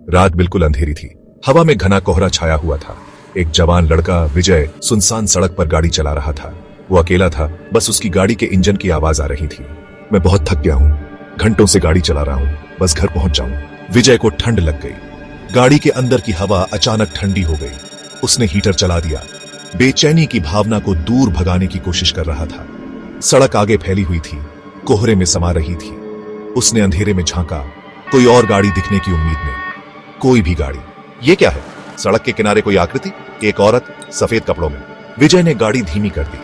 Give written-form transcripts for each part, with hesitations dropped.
रात बिल्कुल अंधेरी थी। हवा में घना कोहरा छाया हुआ था। एक जवान लड़का विजय सुनसान सड़क पर गाड़ी चला रहा था। वो अकेला था, बस उसकी गाड़ी के इंजन की आवाज आ रही थी। मैं बहुत थक गया हूँ, घंटों से गाड़ी चला रहा हूँ, बस घर पहुंच जाऊं। विजय को ठंड लग गई। गाड़ी के अंदर की हवा अचानक ठंडी हो गई। उसने हीटर चला दिया। बेचैनी की भावना को दूर भगाने की कोशिश कर रहा था। सड़क आगे फैली हुई थी, कोहरे में समा रही थी। उसने अंधेरे में झांका, कोई और गाड़ी दिखने की उम्मीद में। कोई भी गाड़ी। ये क्या है? सड़क के किनारे कोई आकृति, एक औरत सफेद कपड़ों में। विजय ने गाड़ी धीमी कर दी।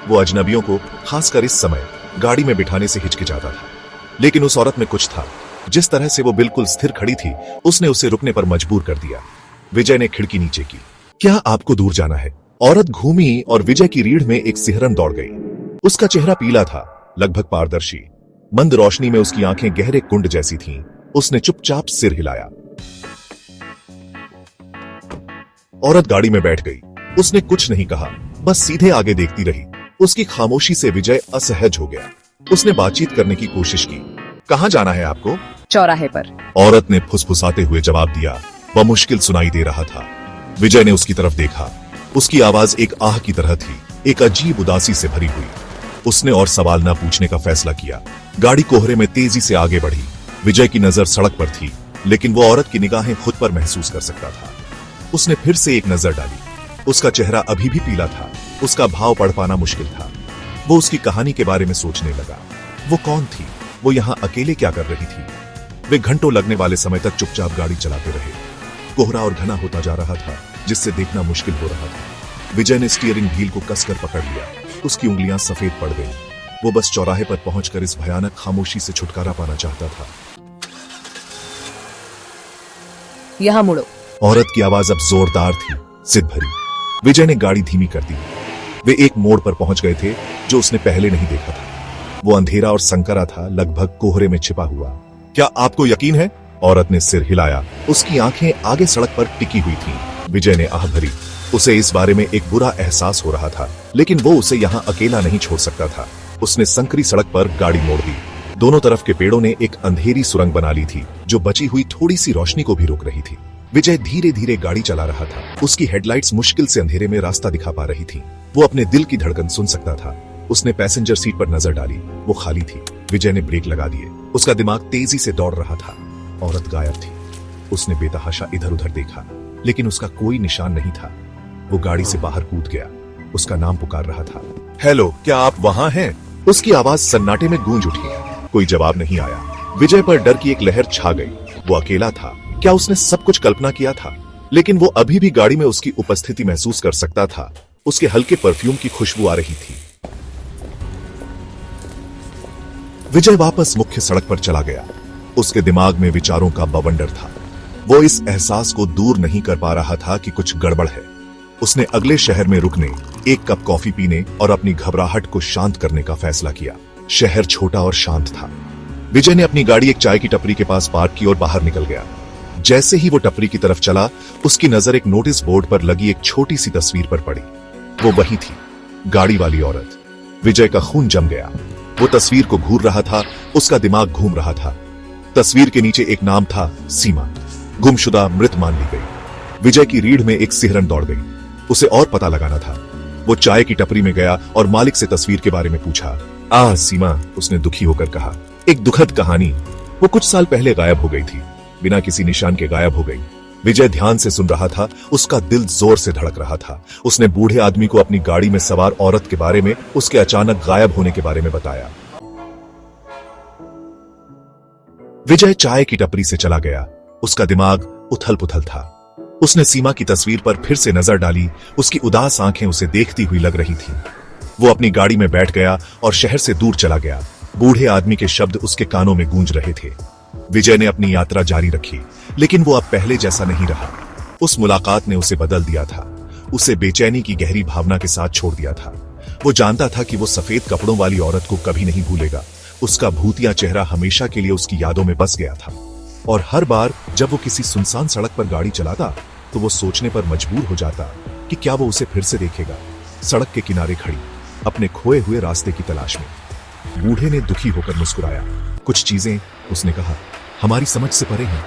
वो अजनबियों को, खासकर इस समय, गाड़ी में बिठाने से हिचकिचाता था, लेकिन उस औरत में कुछ था। जिस तरह से वो बिल्कुल स्थिर खड़ी थी, उसने उसे रुकने पर मजबूर कर दिया। विजय ने खिड़की नीचे की। क्या आपको दूर जाना है? औरत घूमी और विजय की रीढ़ में एक सिहरन दौड़ गई। उसका चेहरा पीला था, लगभग पारदर्शी। मंद रोशनी में उसकी आंखें गहरे कुंड जैसी थीं। उसने चुपचाप सिर हिलाया। औरत गाड़ी में बैठ गई। उसने कुछ नहीं कहा, बस सीधे आगे देखती रही। उसकी खामोशी से विजय असहज हो गया। उसने बातचीत करने की कोशिश की। कहाँ जाना है आपको? चौराहे पर। औरत ने फुसफुसाते हुए जवाब दिया। वह मुश्किल सुनाई दे रहा था। विजय ने उसकी तरफ देखा। उसकी आवाज एक आह की तरह थी, एक अजीब उदासी से भरी हुई। उसने और सवाल न पूछने का फैसला किया। गाड़ी कोहरे में तेजी से आगे बढ़ी। विजय की नजर सड़क पर थी, लेकिन वो औरत की निगाहें खुद पर महसूस कर सकता था। उसने फिर से एक नजर डाली। उसका चेहरा अभी भी पीला था। उसका भाव पढ़ पाना मुश्किल था। वो उसकी कहानी के बारे में सोचने लगा। वो कौन थी? वो यहाँ अकेले क्या कर रही थी? वे घंटों लगने वाले समय तक चुपचाप गाड़ी चलाते रहे। कोहरा और घना होता जा रहा था, जिससे देखना मुश्किल हो रहा था। विजय ने स्टीयरिंग व्हील को कसकर पकड़ लिया। उसकी उंगलियां सफेद पड़ गईं। वो बस चौराहे पर पहुंचकर इस भयानक खामोशी से छुटकारा पाना चाहता था। यहाँ मुड़ो। औरत की आवाज अब जोरदार थी, जिद भरी। विजय ने गाड़ी धीमी कर दी। वे एक मोड़ पर पहुंच गए थे, जो उसने पहले नहीं देखा था। वो अंधेरा और संकरा था, लगभग कोहरे में छिपा हुआ। क्या आपको यकीन है? औरत ने सिर हिलाया। उसकी आंखें आगे सड़क पर टिकी हुई थीं। विजय ने आह भरी। उसे इस बारे में एक बुरा एहसास हो रहा था, लेकिन वो उसे यहाँ अकेला नहीं छोड़ सकता था। उसने संकरी सड़क पर गाड़ी मोड़ दी। दोनों तरफ के पेड़ों ने एक अंधेरी सुरंग बना ली थी, जो बची हुई थोड़ी सी रोशनी को भी रोक रही थी। विजय धीरे धीरे गाड़ी चला रहा था। उसकी हेडलाइट्स मुश्किल से अंधेरे में रास्ता दिखा पा रही थी। वो अपने दिल की धड़कन सुन सकता था। उसने पैसेंजर सीट पर नजर डाली। वो खाली थी। विजय ने ब्रेक लगा दिए। उसका दिमाग तेजी से दौड़ रहा था। औरत गायब थी। उसने बेतहाशा इधर उधर देखा, लेकिन उसका कोई निशान नहीं था। वो गाड़ी से बाहर कूद गया। उसका नाम पुकार रहा था। हेलो, क्या आप वहां हैं? उसकी आवाज सन्नाटे में गूंज उठी। कोई जवाब नहीं आया। विजय पर डर की एक लहर छा गई। वो अकेला था। क्या उसने सब कुछ कल्पना किया था? लेकिन वो अभी भी गाड़ी में उसकी उपस्थिति महसूस कर सकता था। उसके हल्के परफ्यूम की खुशबू आ रही थी। विजय वापस मुख्य सड़क पर चला गया। उसके दिमाग में विचारों का बवंडर था। वो इस एहसास को दूर नहीं कर पा रहा था कि कुछ गड़बड़ है। उसने अगले शहर में रुकने, एक कप कॉफी पीने और अपनी घबराहट को शांत करने का फैसला किया। शहर छोटा और शांत था। विजय ने अपनी गाड़ी एक चाय की टपरी के पास पार्क की और बाहर निकल गया। जैसे ही वो टपरी की तरफ चला, उसकी नजर एक नोटिस बोर्ड पर लगी एक छोटी सी तस्वीर पर पड़ी। वो वही थी, गाड़ी वाली औरत। विजय का खून जम गया। वो तस्वीर को घूर रहा था। उसका दिमाग घूम रहा था। तस्वीर के नीचे एक नाम था, सीमा। गुमशुदा, मृत मान ली गई। विजय की रीढ़ में एक सिहरन दौड़ गई। उसे और पता लगाना था। वो चाय की टपरी में गया और मालिक से तस्वीर के बारे में पूछा। सीमा, उसने दुखी होकर कहा। एक दुखद कहानी। वो कुछ साल पहले गायब हो गई थी, बिना किसी निशान के गायब हो गई। विजय ध्यान से सुन रहा था। उसका दिल जोर से धड़क रहा था। उसने बूढ़े आदमी को अपनी गाड़ी में सवार औरत के बारे में, उसके अचानक गायब होने के बारे में बताया। विजय चाय की टपरी से चला गया। उसका दिमाग उथल पुथल था। उसने सीमा की तस्वीर पर फिर से नजर डाली। उसकी उदास आंखें उसे देखती हुई लग रही थीं। वो अपनी गाड़ी में बैठ गया और शहर से दूर चला गया। बूढ़े आदमी के शब्द उसके कानों में गूंज रहे थे। विजय ने अपनी यात्रा जारी रखी, लेकिन वो अब पहले जैसा नहीं रहा। उस मुलाकात ने उसे बदल दिया था। उसे बेचैनी की गहरी भावना के साथ छोड़ दिया था। वो जानता था कि वो सफेद कपड़ों वाली औरत को कभी नहीं भूलेगा। उसका भूतिया चेहरा हमेशा के लिए उसकी यादों में बस गया था। और हर बार जब वो किसी सुनसान सड़क पर गाड़ी चलाता, तो वो सोचने पर मजबूर हो जाता कि क्या वो उसे फिर से देखेगा, सड़क के किनारे खड़ी, अपने खोए हुए रास्ते की तलाश में। बूढ़े ने दुखी होकर मुस्कुराया। कुछ चीजें, उसने कहा, हमारी समझ से परे हैं।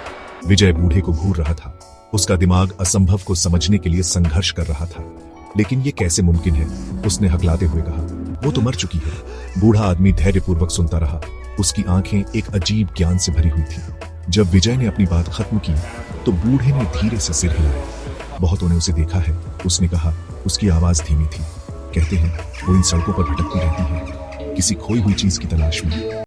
विजय बूढ़े को घूर रहा था। उसका दिमाग असंभव को समझने के लिए संघर्ष कर रहा था। लेकिन ये कैसे मुमकिन है? उसने हकलाते हुए कहा। वो तो मर चुकी है। बूढ़ा आदमी धैर्यपूर्वक सुनता रहा। उसकी आंखें एक अजीब ज्ञान से भरी हुई थी। जब विजय ने अपनी बात खत्म की तो बूढ़े ने धीरे से सिर हिलाया। बहुतों ने उसे देखा है, उसने कहा। उसकी आवाज धीमी थी। कहते हैं वो इन सड़कों पर भटकती रहती है, किसी खोई हुई चीज की तलाश में।